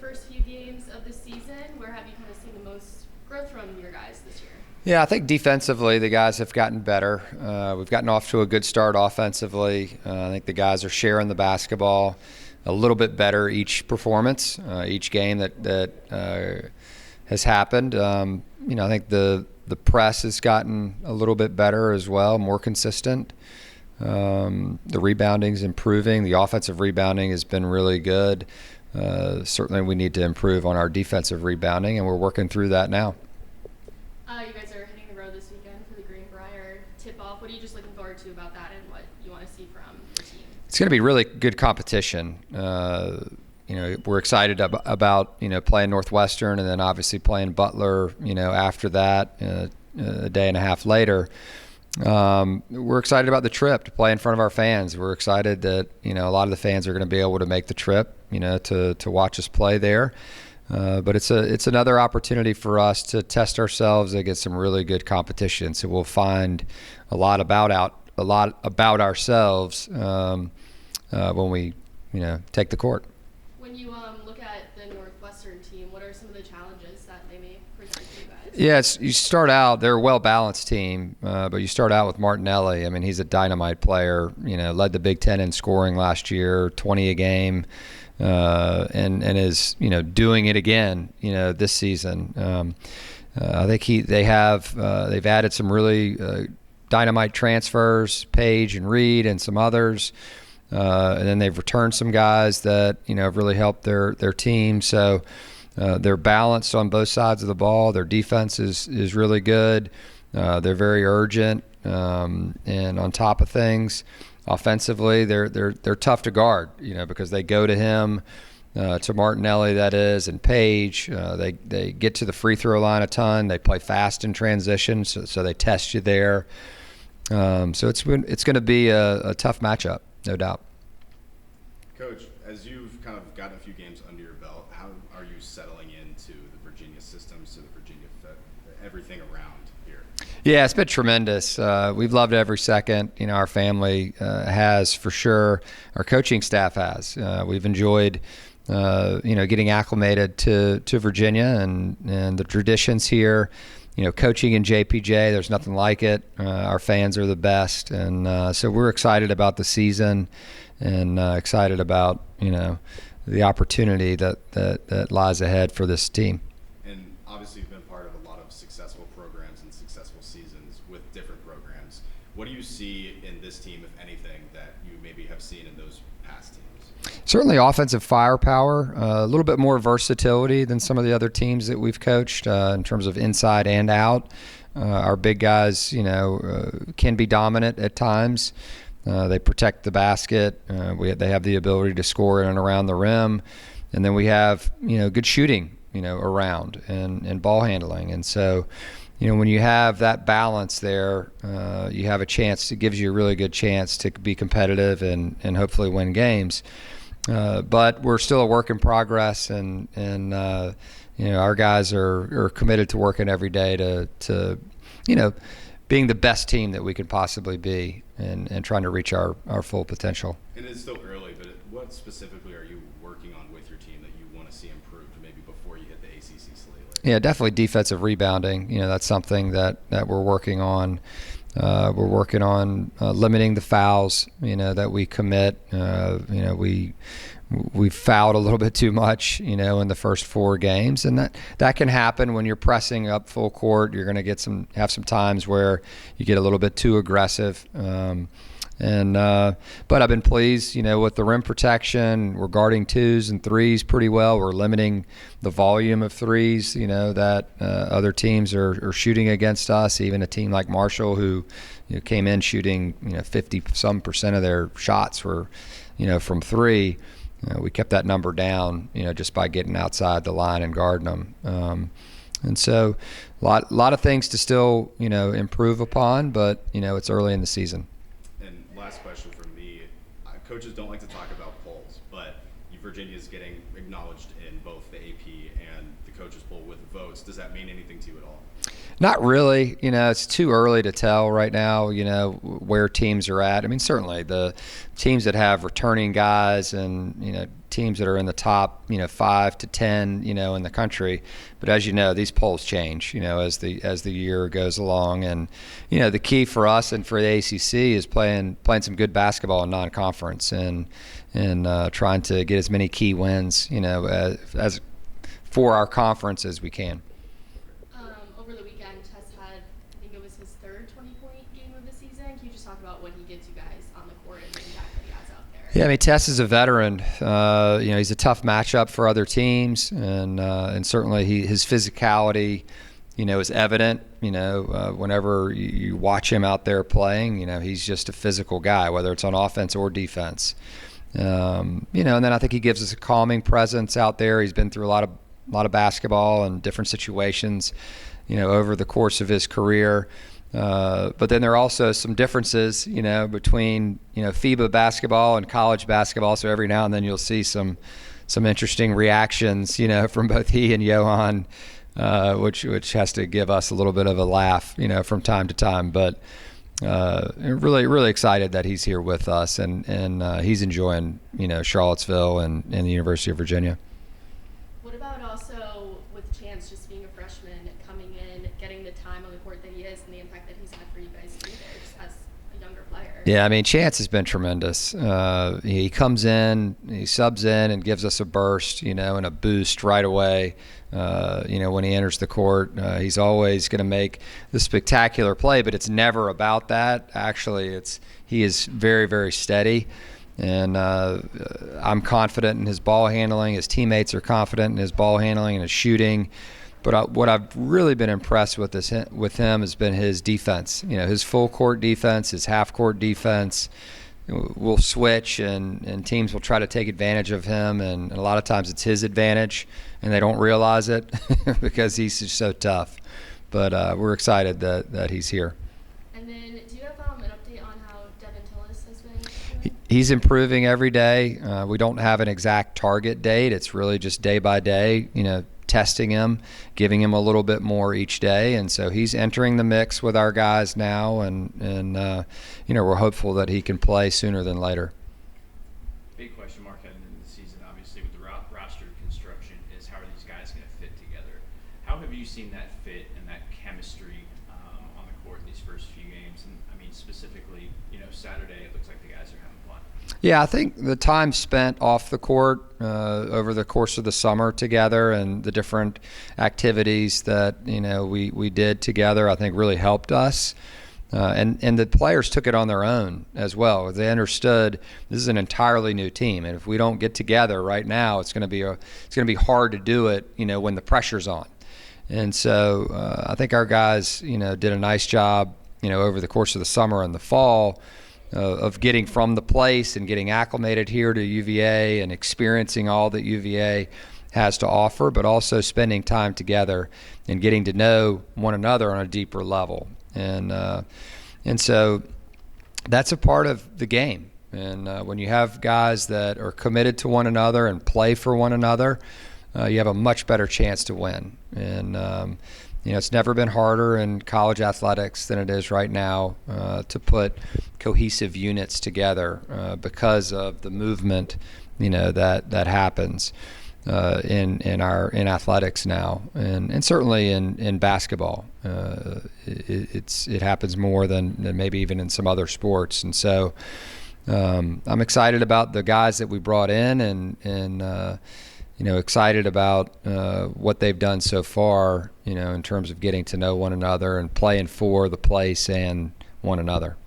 first few games of the season. Where have you kind of seen the most growth from your guys this year? Yeah, I think defensively the guys have gotten better. We've gotten off to a good start offensively. I think the guys are sharing the basketball a little bit better each performance, each game that has happened. I think the press has gotten a little bit better as well, more consistent. The rebounding's improving. The offensive rebounding has been really good. Certainly we need to improve on our defensive rebounding, and we're working through that now. You guys are hitting the road this weekend for the Greenbrier tip-off. What are you just looking forward to about that and what you want to see from the team? It's going to be really good competition. We're excited about playing Northwestern and then obviously playing Butler. After that, a day and a half later. We're excited about the trip to play in front of our fans. We're excited that a lot of the fans are going to be able to make the trip, to watch us play there. But it's another opportunity for us to test ourselves against some really good competition. So we'll find a lot about ourselves when we take the court. When you look at the Northwestern team, what are some of the challenges that they may present to you guys? Yeah, you start out, they're a well-balanced team, but you start out with Martinelli. I mean, he's a dynamite player, led the Big Ten in scoring last year, 20 a game, and is, doing it again, this season. I think they've added some really dynamite transfers, Page and Reed and some others. And then they've returned some guys that, have really helped their team. So they're balanced on both sides of the ball. Their defense is really good. They're very urgent. And on top of things, offensively, they're tough to guard, because they go to him, to Martinelli, that is, and Page. They get to the free throw line a ton. They play fast in transition, so they test you there. So it's going to be a tough matchup, no doubt. Coach, as you've kind of gotten a few games under your belt, how are you settling into the Virginia systems, to the Virginia everything around here? Yeah, it's been tremendous. We've loved every second. Our family has, for sure. Our coaching staff has. We've enjoyed, getting acclimated to Virginia and the traditions here. Coaching in JPJ, there's nothing like it. Our fans are the best, and so we're excited about the season and excited about the opportunity that lies ahead for this team. And obviously, you've been part of a lot of successful programs and successful seasons with different programs. What do you see in this team, if anything, that you maybe have seen in those past teams? Certainly offensive firepower, a little bit more versatility than some of the other teams that we've coached in terms of inside and out. Our big guys, can be dominant at times. They protect the basket. They have the ability to score in and around the rim. And then we have, good shooting, around and ball handling. And so, when you have that balance there, you have a chance. It gives you a really good chance to be competitive and hopefully win games. But we're still a work in progress, and our guys are committed to working every day to being the best team that we could possibly be and trying to reach our full potential. And it's still early, but what specifically are you working on with your team that you want to see improved maybe before you hit the ACC slate? Yeah, definitely defensive rebounding. That's something that we're working on. We're working on limiting the fouls, that we commit. We fouled a little bit too much, in the first 4 games, and that can happen when you're pressing up full court. You're going to have some times where you get a little bit too aggressive. But I've been pleased, with the rim protection. We're guarding 2s and 3s pretty well. We're limiting the volume of 3s, that other teams are shooting against us. Even a team like Marshall, who came in shooting 50% of their shots were from 3. We kept that number down, just by getting outside the line and guarding them. And so a lot of things to still, improve upon, but, it's early in the season. And last question from me. Coaches don't like to talk about polls, but Virginia is getting acknowledged in both the AP and the coaches poll with votes. Does that mean anything to you at all? Not really. It's too early to tell right now, where teams are at. I mean, certainly the teams that have returning guys and, teams that are in the top, 5 to 10, in the country. But as you know, these polls change, as the year goes along. And, the key for us and for the ACC is playing some good basketball in non-conference and trying to get as many key wins, as for our conference as we can. Over the weekend, Tess had, I think it was his third 20-point game of the season. Can you just talk about what he gives you guys on the court and the impact that he has out there? Yeah, I mean, Tess is a veteran. He's a tough matchup for other teams, and certainly his physicality, is evident. Whenever you watch him out there playing, he's just a physical guy, whether it's on offense or defense. And then I think he gives us a calming presence out there. He's been through a lot of basketball and different situations, over the course of his career. But then there are also some differences, between, FIBA basketball and college basketball. So every now and then you'll see some interesting reactions, from both he and Johan, which has to give us a little bit of a laugh, from time to time. But really, really excited that he's here with us, and he's enjoying, Charlottesville and the University of Virginia. What about also with Chance just being a freshman, coming in, getting the time on the court that he is, and the impact that he's had for you guys to be there just as a younger player? Yeah, I mean, Chance has been tremendous. He comes in, he subs in, and gives us a burst, and a boost right away. When he enters the court, he's always going to make the spectacular play, but it's never about that. Actually, he is very, very steady. And I'm confident in his ball handling. His teammates are confident in his ball handling and his shooting. But what I've really been impressed with him has been his defense. His full court defense, his half court defense. We'll switch, and teams will try to take advantage of him. And a lot of times it's his advantage, and they don't realize it because he's just so tough. But we're excited that he's here. And then, do you have an update on how Devin Tillis has been doing? He's improving every day. We don't have an exact target date. It's really just day by day, testing him, giving him a little bit more each day. And so he's entering the mix with our guys now, and we're hopeful that he can play sooner than later. Big question mark heading into the season, obviously, with the roster construction is how are these guys going to fit together? How have you seen that fit and that chemistry on the court in these first few games? And, I mean, specifically, Saturday, it looks like the guys are having fun. Yeah, I think the time spent off the court over the course of the summer together and the different activities that we did together, I think really helped us. And the players took it on their own as well. They understood this is an entirely new team, and if we don't get together right now, it's going to be hard to do it, when the pressure's on. And so I think our guys, did a nice job, over the course of the summer and the fall of getting from the place and getting acclimated here to UVA and experiencing all that UVA has to offer, but also spending time together and getting to know one another on a deeper level. And so that's a part of the game. And when you have guys that are committed to one another and play for one another, you have a much better chance to win. And it's never been harder in college athletics than it is right now to put cohesive units together because of the movement, that happens in athletics now, and certainly in basketball. It happens more than maybe even in some other sports. And so I'm excited about the guys that we brought in, and excited about what they've done so far, in terms of getting to know one another and playing for the place and one another.